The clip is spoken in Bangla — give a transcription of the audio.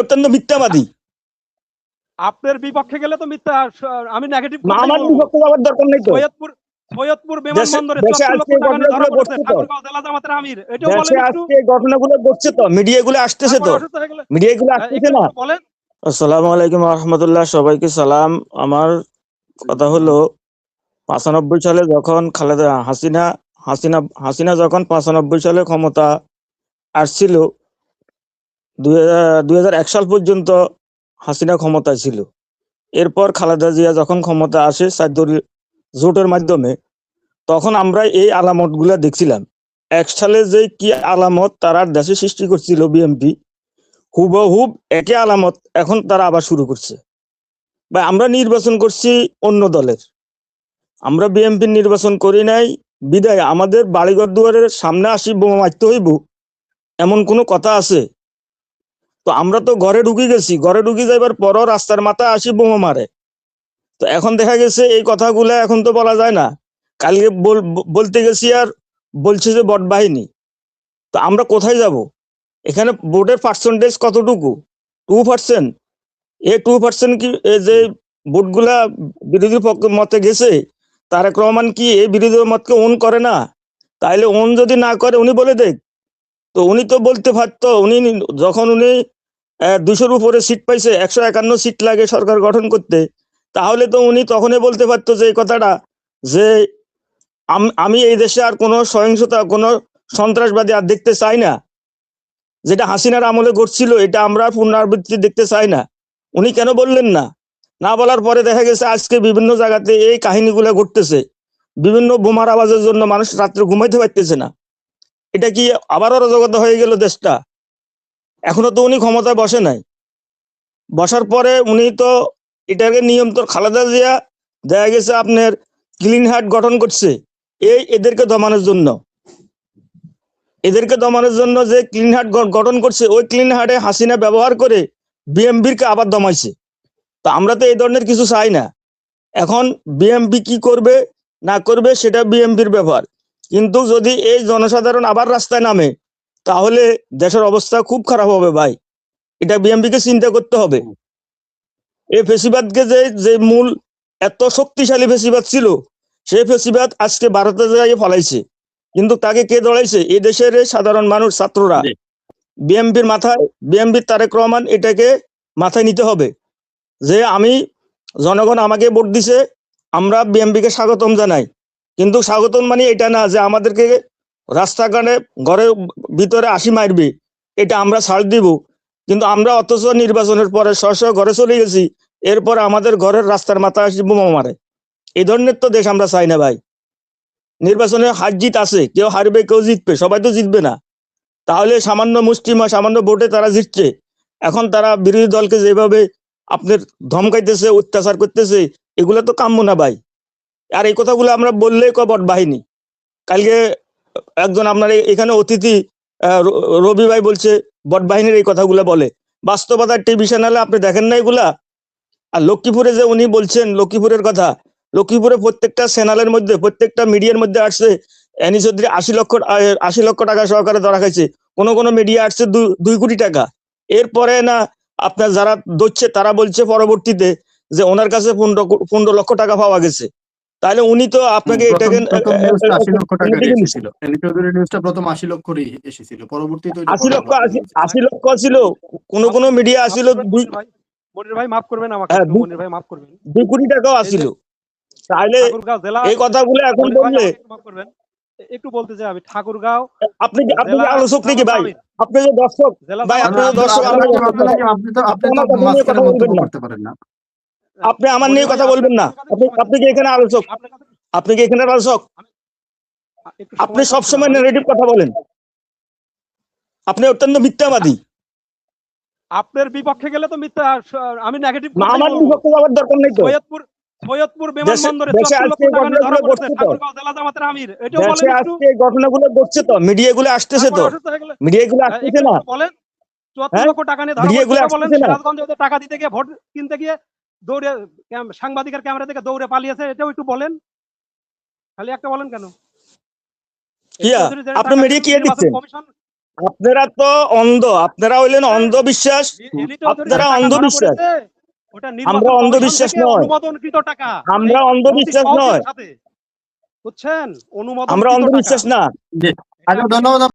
অত্যন্ত মিথ্যাবাদী। আপনার বিপক্ষে গেলে তো মিথ্যা, আমি নেগেটিভ না, আমার বিপক্ষে যাওয়ার দরকার নেই তো। সৈয়দপুর বিমানবন্দরে দেশে ৭৪ লক্ষ আজকে টাকা নিয়ে ধরা ঘটনাগুলো পড়েছে ঘটছে তো, ঠাকুরগাঁও জেলা জামাতের আমির, এটাও দেশে বলেন একটু। আজকে ঘটনাগুলো ঘটছে তো, মিডিয়াগুলো আসতেছে তো, অসুস্থ হয়ে গেলে মিডিয়াগুলো আসতেছে না। বলেন। আসসালামু আলাইকুম রহমতুল্লাহ, সবাইকে সালাম। আমার কথা হলো ৯৫ সালে যখন খালেদা হাসিনা হাসিনা হাসিনা যখন ৯৫ সালে ক্ষমতা আসছিল, ২০০১ সাল পর্যন্ত হাসিনা ক্ষমতায় ছিল। এরপর খালেদা জিয়া যখন ক্ষমতা আসে ৪ দলীয় জোটের মাধ্যমে, তখন আমরা এই আলামত গুলা দেখছিলাম। ১ সালে যে কি আলামত তারা দেশে সৃষ্টি করছিল বিএনপি, হুবহুব একই আলামত এখন তারা আবার শুরু করছে। বা আমরা নির্বাচন করছি অন্য দলের, আমরা বিএনপির নির্বাচন করি নাই বিদায় আমাদের বাড়িঘর দুয়ারের সামনে আসি বোমা মারতে হইব, এমন কোনো কথা আছে? তো আমরা তো ঘরে ঢুকে গেছি, ঘরে ঢুকে যাইবার পরও রাস্তার মাথায় আসি বোমা মারে। তো এখন দেখা গেছে এই কথাগুলো এখন তো বলা যায় না। কালকে বলতে গেছি আর বলছে যে বট বাহিনী। তো আমরা কোথায় যাব? এখানে ভোটের পার্সেন্টেজ কতটুকু? 2%। এই 2% কি এই যে ভোটগুলা বিরোধী মতে গেছে, তারেক রহমান কি এই বিরোধী মতকে ওন করে না? তাইলে ওন যদি না করে উনি বলে দেখ। তো উনি তো বলতে পারতো, উনি যখন উনি ২০০-র উপরে সিট পাইছে, ১৫১ সিট লাগে সরকার গঠন করতে, তাহলে তো উনি তখনই বলতে পারতো যে এই কথাটা, যে আমি এই দেশে আর কোনো সহিংসতা, কোনো সন্ত্রাসবাদী আর দেখতে চাই না। যেটা হাসিনার আমলে ঘটছিল এটা আমরা পুনরাবৃত্তি দেখতে চাই না। উনি কেন বললেন না? না বলার পরে দেখা গেছে আজকে বিভিন্ন জায়গাতে এই কাহিনীগুলো ঘটতেছে। বিভিন্ন বোমার আওয়াজের জন্য মানুষ রাত্রে ঘুমাইতে পারতেছে না। এটা কি আবার অরাজকতা হয়ে গেল দেশটা? এখনো তো উনি ক্ষমতায় বসে নাই। বসার পরে উনি তো এটাকে নিয়ন্ত্রণ, খালেদা জিয়া দেখা গেছে আপনার ক্লিন হার্ট গঠন করছে এদেরকে দমানোর জন্য। যে ক্লিন হার্ট গঠন করছে, ওই ক্লিন হার্টে হাসিনা ব্যবহার করে বিএমপির কে আবার দমাইছে। তো আমরা তো এই ধরনের কিছু চাই না। এখন বিএমপি কি করবে না করবে সেটা বিএমপির ব্যাপার, কিন্তু যদি এই জনসাধারণ আবার রাস্তায় নামে তাহলে দেশের অবস্থা খুব খারাপ হবে ভাই। এটা বিএমপি কে চিন্তা করতে হবে। এই ফেসিবাদকে যে মূল এত শক্তিশালী ফেসিবাদ ছিল, সেই ফেসিবাদ আজকে ভারতে যাই ফলাইছে, কিন্তু তাকে কে দৌড়াইছে? এই দেশের সাধারণ মানুষ, ছাত্ররা। বিএমপির তারেক রহমান এটাকে মাথায় নিতে হবে যে আমি, জনগণ আমাকে ভোট দিছে, আমরা বিএমপিকে স্বাগতম জানাই, কিন্তু স্বাগতম মানে এটা না যে আমাদেরকে রাস্তাঘাটে ঘরের ভিতরে আসি মারবে, এটা আমরা ছাড় দিব। কিন্তু আমরা অথচ নির্বাচনের পরে ঘরে চলে গেছি, এরপর আমাদের ঘরের রাস্তার মাথায় আসি বোমা মারে। এই ধরনের তো দেশ আমরা চাই না ভাই। নির্বাচনে হার জিত আছে, কেউ হারবে কেউ জিতবে, সবাই তো জিতবে না। তাহলে সামান্য মুষ্টিমা সামান্য ভোটে তারা জিতছে। এখন তারা বিরোধী দলকে যেভাবে আপনার ধমকাইতেছে, অত্যাচার করতেছে, এগুলো তো কাম্য না ভাই। আর এই কথাগুলো আমরা বললেই বট বাহিনী। কালকে একজন আপনার এখানে অতিথি রবি ভাই বলছে বট বাহিনীর এই কথাগুলো বলে। বাস্তবতার টিভি চ্যানেলে আপনি দেখেন না এগুলা? আর লক্ষ্মীপুরে যে উনি বলছেন লক্ষ্মীপুরের কথা, লক্ষ্মীপুরে প্রত্যেকটা চ্যানেলের মধ্যে, প্রত্যেকটা মিডিয়ার মধ্যে আসছে এনি চৌধুরী ৮০ লক্ষ টাকা সহকারে ধরা খাইছে। কোন মিডিয়া আসছে ২ কোটি টাকা। এরপরে না আপনার যারা ধরছে তারা বলছে পরবর্তীতে যে ওনার কাছে ১৫ লক্ষ টাকা পাওয়া গেছে। তাহলে উনি তো আপনাকে এটাকে ৮০ লক্ষ টাকা এসেছিল, এনি চৌধুরী নিউজটা প্রথম ৮০ লক্ষরই এসেছিল, পরবর্তীতে ৮০ লক্ষ ছিল, কোন মিডিয়া আসছিল মনির ভাই মাফ করবেন আমাকে, মনির ভাই মাফ করবেন, ২ কোটি টাকাও আসছিল। তাহলে এই কথাগুলো এখন বললে মাফ করবেন, একটু বলতে চাই আমি। ঠাকুরগাঁও আপনি কি আলোচক নাকি ভাই? আপনি যে দর্শক ভাই, আপনি দর্শক, আপনি আমার নিয়ে কথা বলবেন না। আপনি কি এখানে আলোচক? আপনি কি এখানে আলোচক? আপনি সবসময় নেগেটিভ কথা বলেন, আপনি অত্যন্ত মিথ্যাবাদী। আপনার বিপক্ষে গেলে তো মিথ্যা, আমি নেগেটিভ না, আমার বিপক্ষে যাওয়ার দরকার নেই তো। সৈয়দপুর বিমানবন্দরে ৭৪ লক্ষ টাকা নিয়ে ধরা পড়েছে ঠাকুরগাঁও জেলা জামাতের আমির, এটাও বলেন একটু। আজকে ঘটনাগুলো ঘটছে তো, মিডিয়াগুলো আসতেছে তো, মিডিয়াগুলো আসতেছে না বলেন। ৭৪ লক্ষ টাকা নিয়ে ধরা পড়েছে বলেন। সিরাজগঞ্জে ওদের টাকা দিতে গিয়ে, ভোট কিনতে গিয়ে দৌড়ে সাংবাদিকের ক্যামেরা থেকে দৌড়ে পালিয়েছে, এটাও একটু বলেন। খালি একটা বলেন কেন? আপনি মিডিয়া কি দিচ্ছেন? আপনারা তো অন্ধ, আপনারা হইলেন অন্ধবিশ্বাস, এলি চৌধুরীর আপনারা টাকা ধরা অন্ধবিশ্বাস। পড়েছে, ওটা নির্বাচন আমরা কমিশন অন্ধবিশ্বাস থেকে নয়, অনুমোদনকৃত টাকা, আমরা এই অন্ধবিশ্বাস অতি নয়, সহজের সাথে, বুঝছেন, আমরা অনুমোদনকৃত টাকা। অন্ধবিশ্বাস না। জি, আচ্ছা ধন্যবাদ।